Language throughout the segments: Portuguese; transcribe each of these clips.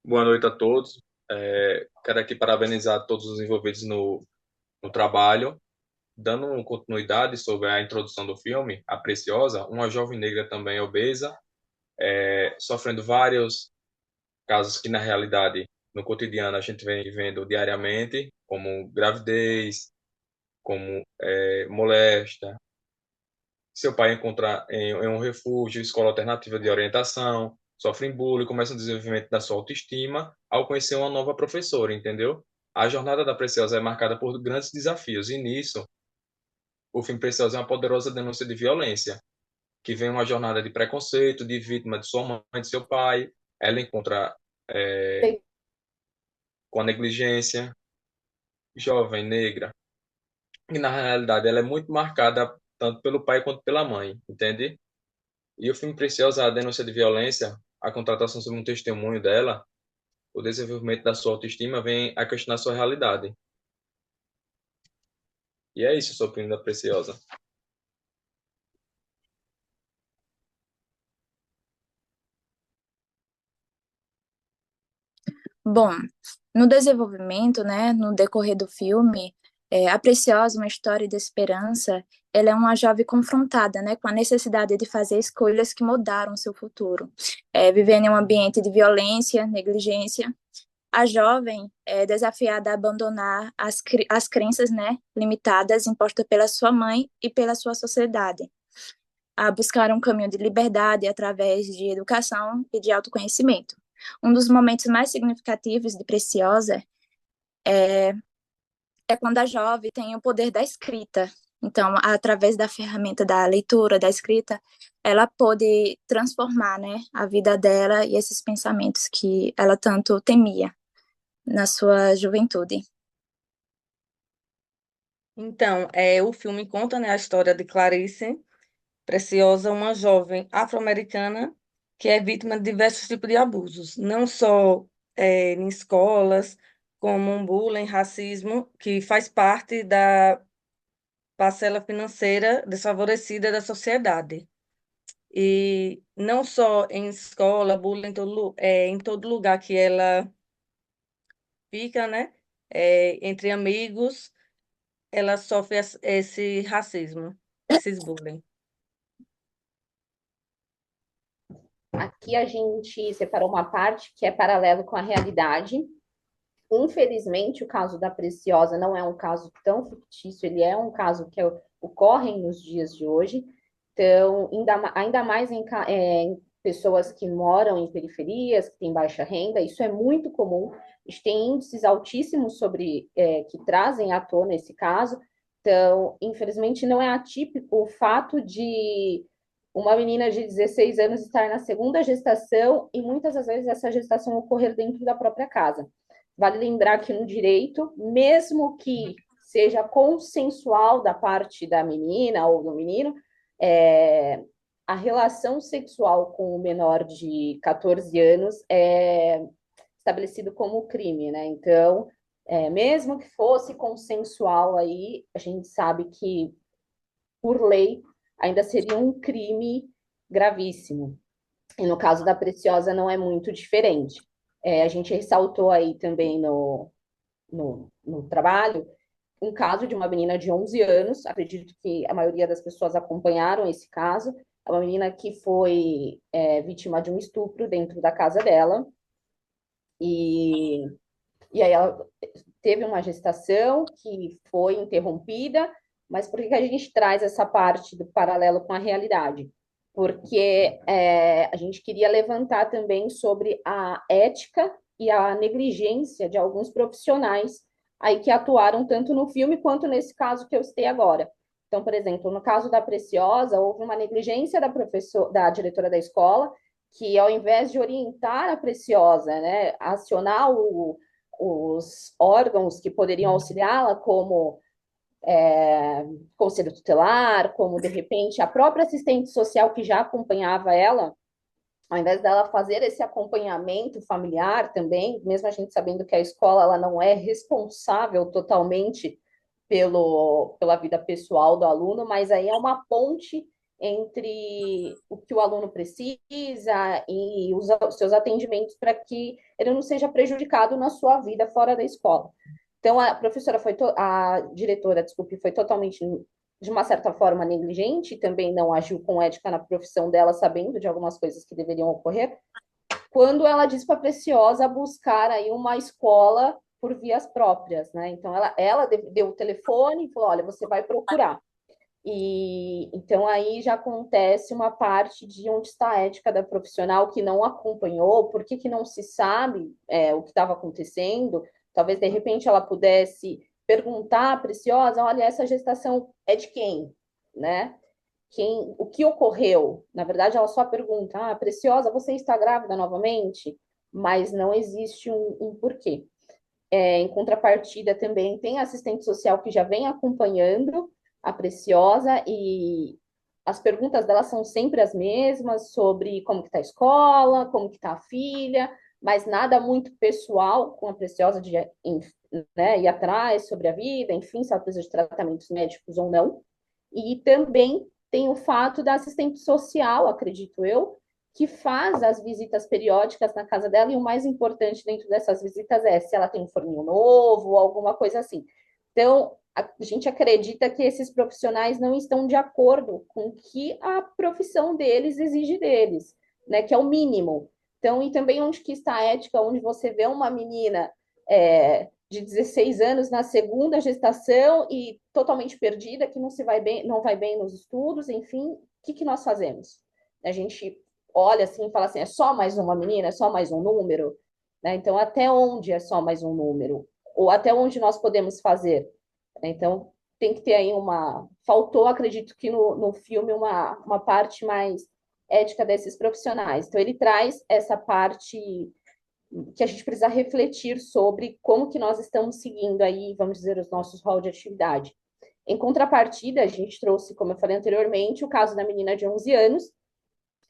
Boa noite a todos. Quero aqui parabenizar todos os envolvidos no trabalho. Dando continuidade sobre a introdução do filme, A Preciosa, uma jovem negra também obesa, sofrendo vários casos que, na realidade, no cotidiano, a gente vem vivendo diariamente, como gravidez, como moléstia. Seu pai encontra em um refúgio, escola alternativa de orientação, sofre bullying, começa o desenvolvimento da sua autoestima ao conhecer uma nova professora, entendeu? A jornada da Preciosa é marcada por grandes desafios, e nisso, o filme Preciosa é uma poderosa denúncia de violência, que vem uma jornada de preconceito, de vítima de sua mãe, de seu pai. Ela encontra com a negligência, jovem, negra, e na realidade ela é muito marcada tanto pelo pai quanto pela mãe, entende? E o filme Preciosa, a denúncia de violência, a contratação sobre um testemunho dela, o desenvolvimento da sua autoestima vem a questionar sua realidade. E é isso sobre o filme da Preciosa. Bom, no desenvolvimento, né, no decorrer do filme, a Preciosa, uma história de esperança, ela é uma jovem confrontada, né, com a necessidade de fazer escolhas que mudaram seu futuro. Vivendo em um ambiente de violência, negligência, a jovem é desafiada a abandonar as crenças, né, limitadas impostas pela sua mãe e pela sua sociedade, a buscar um caminho de liberdade através de educação e de autoconhecimento. Um dos momentos mais significativos de Preciosa é quando a jovem tem o poder da escrita. Então, através da ferramenta da leitura, da escrita, ela pôde transformar, né, a vida dela e esses pensamentos que ela tanto temia na sua juventude. Então, o filme conta, né, a história de Clarice Preciosa, uma jovem afro-americana que é vítima de diversos tipos de abusos, não só em escolas, como um bullying, racismo, que faz parte da parcela financeira desfavorecida da sociedade. E não só em escola, bullying em todo lugar que ela fica, né, entre amigos, ela sofre esse racismo, esses bullying. Aqui a gente separou uma parte que é paralelo com a realidade. Infelizmente, o caso da Preciosa não é um caso tão fictício, ele é um caso que ocorre nos dias de hoje. Então, ainda mais em pessoas que moram em periferias, que têm baixa renda, isso é muito comum. A gente tem índices altíssimos que trazem à tona esse caso. Então, infelizmente, não é atípico o fato de uma menina de 16 anos estar na segunda gestação e muitas das vezes essa gestação ocorrer dentro da própria casa. Vale lembrar que no direito, mesmo que seja consensual da parte da menina ou do menino, é, a relação sexual com o menor de 14 anos é estabelecido como crime, né? Então, mesmo que fosse consensual aí, a gente sabe que, por lei, ainda seria um crime gravíssimo. E no caso da Preciosa não é muito diferente. A gente ressaltou aí também no trabalho um caso de uma menina de 11 anos, acredito que a maioria das pessoas acompanharam esse caso, é uma menina que foi vítima de um estupro dentro da casa dela, e, e aí ela teve uma gestação que foi interrompida, mas por que a gente traz essa parte do paralelo com a realidade? Porque a gente queria levantar também sobre a ética e a negligência de alguns profissionais aí que atuaram tanto no filme quanto nesse caso que eu citei agora. Então, por exemplo, no caso da Preciosa, houve uma negligência da diretora da escola, que ao invés de orientar a Preciosa, né, acionar os órgãos que poderiam auxiliá-la, como conselho tutelar, como de repente a própria assistente social que já acompanhava ela, ao invés dela fazer esse acompanhamento familiar também, mesmo a gente sabendo que a escola ela não é responsável totalmente pela vida pessoal do aluno, mas aí é uma ponte entre o que o aluno precisa e os seus atendimentos para que ele não seja prejudicado na sua vida fora da escola. Então, a diretora, desculpe, foi totalmente, de uma certa forma, negligente, também não agiu com ética na profissão dela, sabendo de algumas coisas que deveriam ocorrer, quando ela disse para a Preciosa buscar aí uma escola por vias próprias, né? Então, ela deu o telefone e falou, olha, você vai procurar. E então aí já acontece uma parte de onde está a ética da profissional que não acompanhou, por que não se sabe o que estava acontecendo. Talvez de repente ela pudesse perguntar à Preciosa, olha, essa gestação é de quem, né? O que ocorreu? Na verdade, ela só pergunta, Preciosa, você está grávida novamente? Mas não existe um porquê. Em contrapartida, também tem assistente social que já vem acompanhando a Preciosa e as perguntas dela são sempre as mesmas sobre como que está a escola, como que está a filha, mas nada muito pessoal com a Preciosa de né, ir atrás sobre a vida, enfim, se ela precisa de tratamentos médicos ou não. E também tem o fato da assistente social, acredito eu, que faz as visitas periódicas na casa dela, e o mais importante dentro dessas visitas é se ela tem um forninho novo ou alguma coisa assim. Então, a gente acredita que esses profissionais não estão de acordo com o que a profissão deles exige deles, né, que é o mínimo. Então, e também onde que está a ética, onde você vê uma menina de 16 anos na segunda gestação e totalmente perdida, que não vai bem nos estudos, enfim, o que nós fazemos? A gente olha assim e fala assim, é só mais uma menina, é só mais um número, né? Então, até onde é só mais um número? Ou até onde nós podemos fazer? Então, tem que ter aí faltou, acredito que no filme, uma parte mais ética desses profissionais. Então, ele traz essa parte que a gente precisa refletir sobre como que nós estamos seguindo aí, vamos dizer, os nossos rolos de atividade. Em contrapartida, a gente trouxe, como eu falei anteriormente, o caso da menina de 11 anos.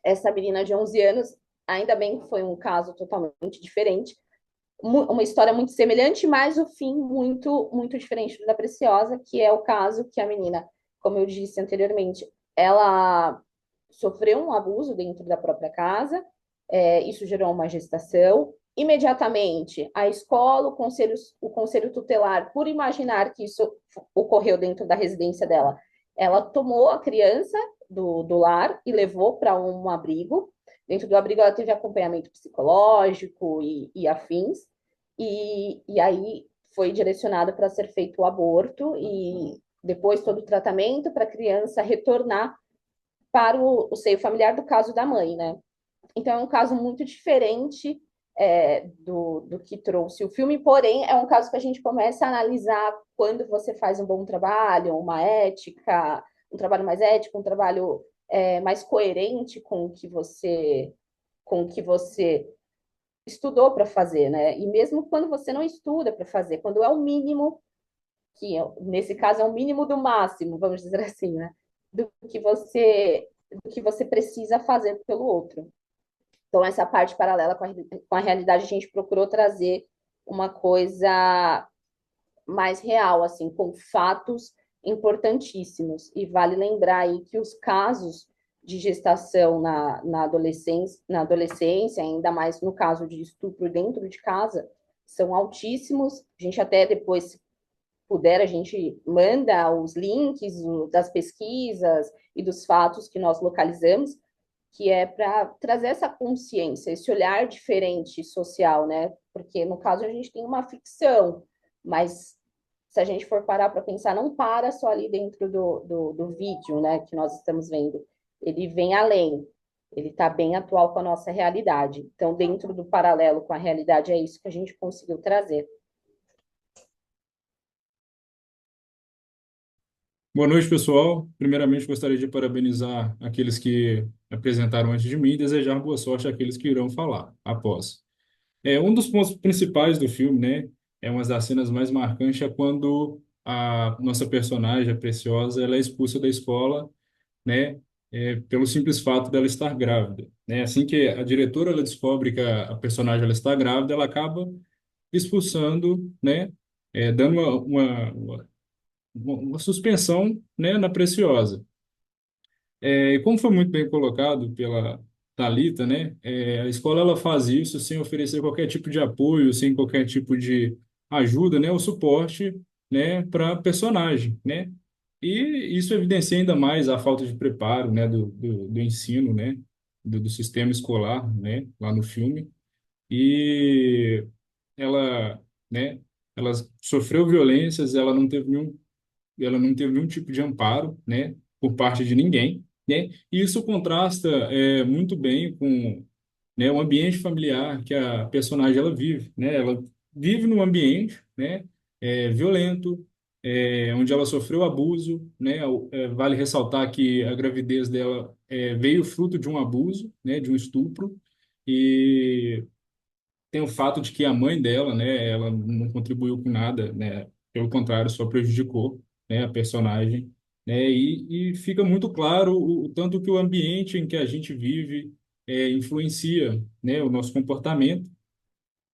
Essa menina de 11 anos, ainda bem que foi um caso totalmente diferente, uma história muito semelhante, mas o fim muito, muito diferente da Preciosa, que é o caso que a menina, como eu disse anteriormente, ela sofreu um abuso dentro da própria casa, isso gerou uma gestação. Imediatamente, a escola, o conselho tutelar, por imaginar que isso ocorreu dentro da residência dela, ela tomou a criança do lar e levou para um abrigo. Dentro do abrigo, ela teve acompanhamento psicológico e afins, e aí foi direcionada para ser feito o aborto e depois todo o tratamento para a criança retornar para o seio familiar do caso da mãe, né? Então é um caso muito diferente do que trouxe o filme, porém é um caso que a gente começa a analisar quando você faz um bom trabalho, uma ética, um trabalho mais ético, um trabalho mais coerente com o que você estudou para fazer, né? E mesmo quando você não estuda para fazer, quando é o mínimo, que nesse caso é o mínimo do máximo, vamos dizer assim, né? Do que você precisa fazer pelo outro. Então, essa parte paralela com a realidade, a gente procurou trazer uma coisa mais real, assim, com fatos importantíssimos. E vale lembrar aí que os casos de gestação na adolescência, ainda mais no caso de estupro dentro de casa, são altíssimos. A gente até depois, se puder, a gente manda os links das pesquisas e dos fatos que nós localizamos, que é para trazer essa consciência, esse olhar diferente social, né? Porque no caso a gente tem uma ficção, mas se a gente for parar para pensar, não para só ali dentro do vídeo, né, que nós estamos vendo. Ele vem além, ele está bem atual com a nossa realidade. Então, dentro do paralelo com a realidade, é isso que a gente conseguiu trazer. Boa noite, pessoal. Primeiramente, gostaria de parabenizar aqueles que apresentaram antes de mim e desejar boa sorte àqueles que irão falar após. Um dos pontos principais do filme, né, uma das cenas mais marcantes é quando a nossa personagem, a Preciosa, ela é expulsa da escola, né, pelo simples fato dela estar grávida, né? Assim que a diretora ela descobre que a personagem ela está grávida, ela acaba expulsando, né, dando uma suspensão, né, na Preciosa. E como foi muito bem colocado pela Thalita, né? A escola ela faz isso sem oferecer qualquer tipo de apoio, sem qualquer tipo de ajuda, né? O suporte, né? Para personagem, né? E isso evidencia ainda mais a falta de preparo, né? Do ensino, né? Do sistema escolar, né? Lá no filme. E ela, né? Ela sofreu violências, ela não teve nenhum tipo de amparo, né, por parte de ninguém, né? E isso contrasta muito bem com, né, o ambiente familiar que a personagem ela vive, né? Ela vive num ambiente, né, violento, onde ela sofreu abuso, né? Vale ressaltar que a gravidez dela veio fruto de um abuso, né, de um estupro, e tem o fato de que a mãe dela, né, ela não contribuiu com nada, né, pelo contrário, só prejudicou, né, a personagem, né, e fica muito claro o tanto que o ambiente em que a gente vive influencia, né, o nosso comportamento,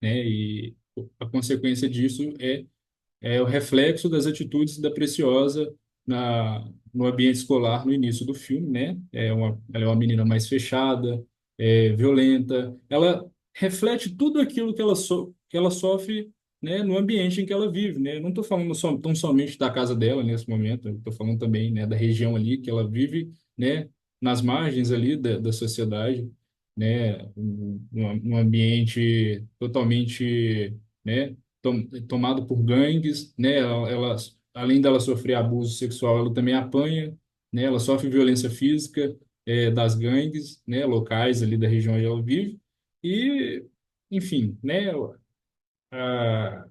né, e a consequência disso é o reflexo das atitudes da Preciosa no ambiente escolar no início do filme, né? Ela é uma menina mais fechada, violenta. Ela reflete tudo aquilo que ela sofre, né, no ambiente em que ela vive, né? Eu não estou falando tão somente da casa dela nesse momento, estou falando também, né, da região ali que ela vive, né, nas margens ali da sociedade, né? Um ambiente totalmente, né, tomado por gangues, né? Além dela sofrer abuso sexual, ela também apanha, né? Ela sofre violência física das gangues, né? Locais ali da região onde ela vive. E, enfim, né? A,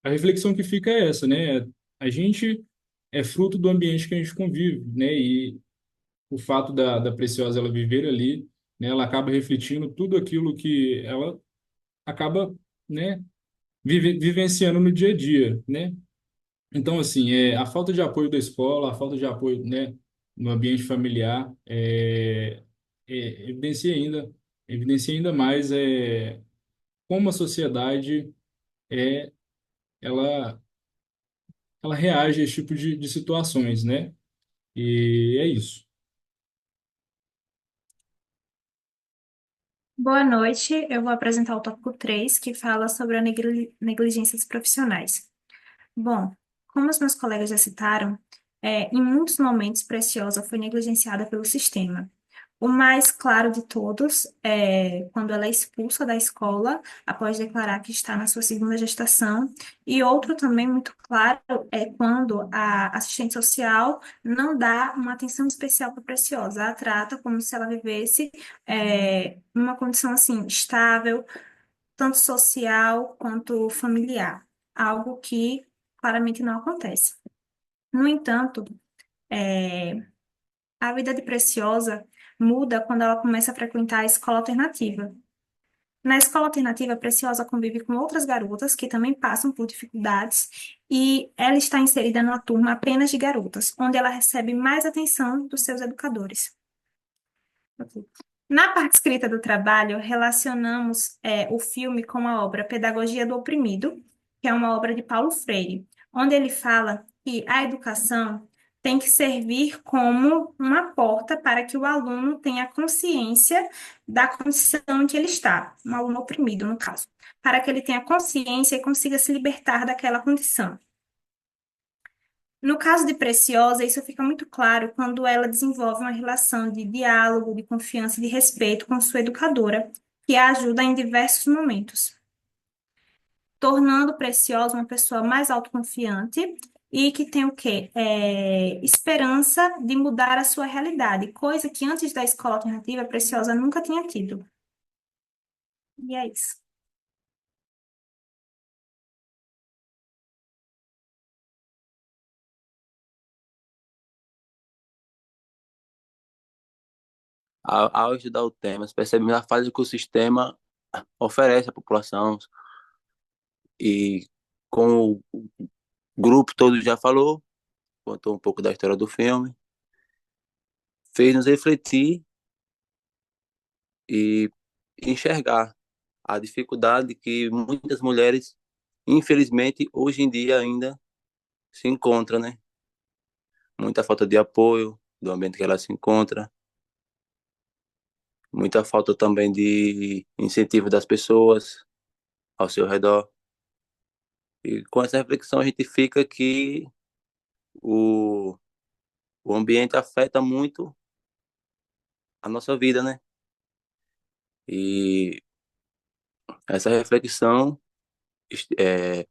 a reflexão que fica é essa, né? A gente é fruto do ambiente que a gente convive, né? E o fato da Preciosa ela viver ali, né? Ela acaba refletindo tudo aquilo que ela acaba, né, vivenciando no dia a dia, né? Então, assim, a falta de apoio da escola, a falta de apoio, né, no ambiente familiar, evidencia ainda mais como a sociedade é, ela, ela reage a esse tipo de situações, né? E é isso. Boa noite, eu vou apresentar o tópico 3, que fala sobre a negligência dos profissionais. Bom, como os meus colegas já citaram, em muitos momentos Preciosa foi negligenciada pelo sistema. O mais claro de todos é quando ela é expulsa da escola após declarar que está na sua segunda gestação. E outro também muito claro é quando a assistente social não dá uma atenção especial para a Preciosa. A trata como se ela vivesse numa condição assim estável, tanto social quanto familiar. Algo que claramente não acontece. No entanto, é, a vida de Preciosa muda quando ela começa a frequentar a escola alternativa. Na escola alternativa, a Preciosa convive com outras garotas que também passam por dificuldades e ela está inserida numa turma apenas de garotas, onde ela recebe mais atenção dos seus educadores. Ok. Na parte escrita do trabalho, relacionamos o filme com a obra Pedagogia do Oprimido, que é uma obra de Paulo Freire, onde ele fala que a educação tem que servir como uma porta para que o aluno tenha consciência da condição em que ele está, um aluno oprimido, no caso, para que ele tenha consciência e consiga se libertar daquela condição. No caso de Preciosa, isso fica muito claro quando ela desenvolve uma relação de diálogo, de confiança e de respeito com sua educadora, que a ajuda em diversos momentos, tornando Preciosa uma pessoa mais autoconfiante e que tem o quê? Esperança de mudar a sua realidade, coisa que antes da escola alternativa, Preciosa nunca tinha tido. E é isso. Ao estudar o tema, percebemos a fase que o sistema oferece à população e com o grupo todo já falou, contou um pouco da história do filme, fez nos refletir e enxergar a dificuldade que muitas mulheres, infelizmente, hoje em dia ainda se encontram, né? Muita falta de apoio, do ambiente que ela se encontra, muita falta também de incentivo das pessoas ao seu redor. E com essa reflexão a gente fica que o, o ambiente afeta muito a nossa vida, né? E essa reflexão é,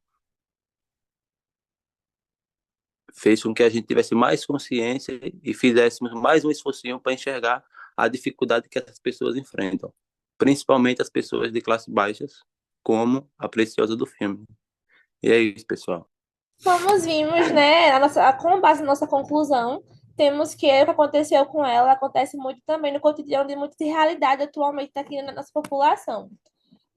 fez com que a gente tivesse mais consciência e fizéssemos mais um esforço para enxergar a dificuldade que essas pessoas enfrentam, principalmente as pessoas de classes baixas, como a Preciosa do filme. E é isso, pessoal. Como vimos, né, com base na nossa conclusão, temos que o que aconteceu com ela acontece muito também no cotidiano de muita realidade atualmente aqui na nossa população.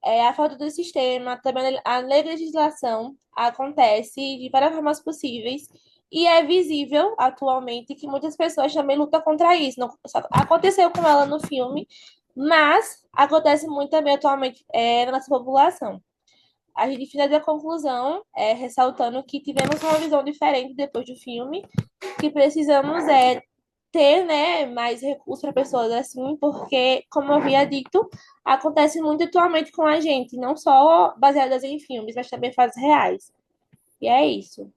A falta do sistema, também a legislação acontece de várias formas possíveis e é visível atualmente que muitas pessoas também lutam contra isso. Não, aconteceu com ela no filme, mas acontece muito também atualmente na nossa população. A gente finaliza a conclusão ressaltando que tivemos uma visão diferente depois do filme, que precisamos ter, né, mais recursos para pessoas assim, porque, como eu havia dito, acontece muito atualmente com a gente, não só baseadas em filmes, mas também fatos reais. E é isso.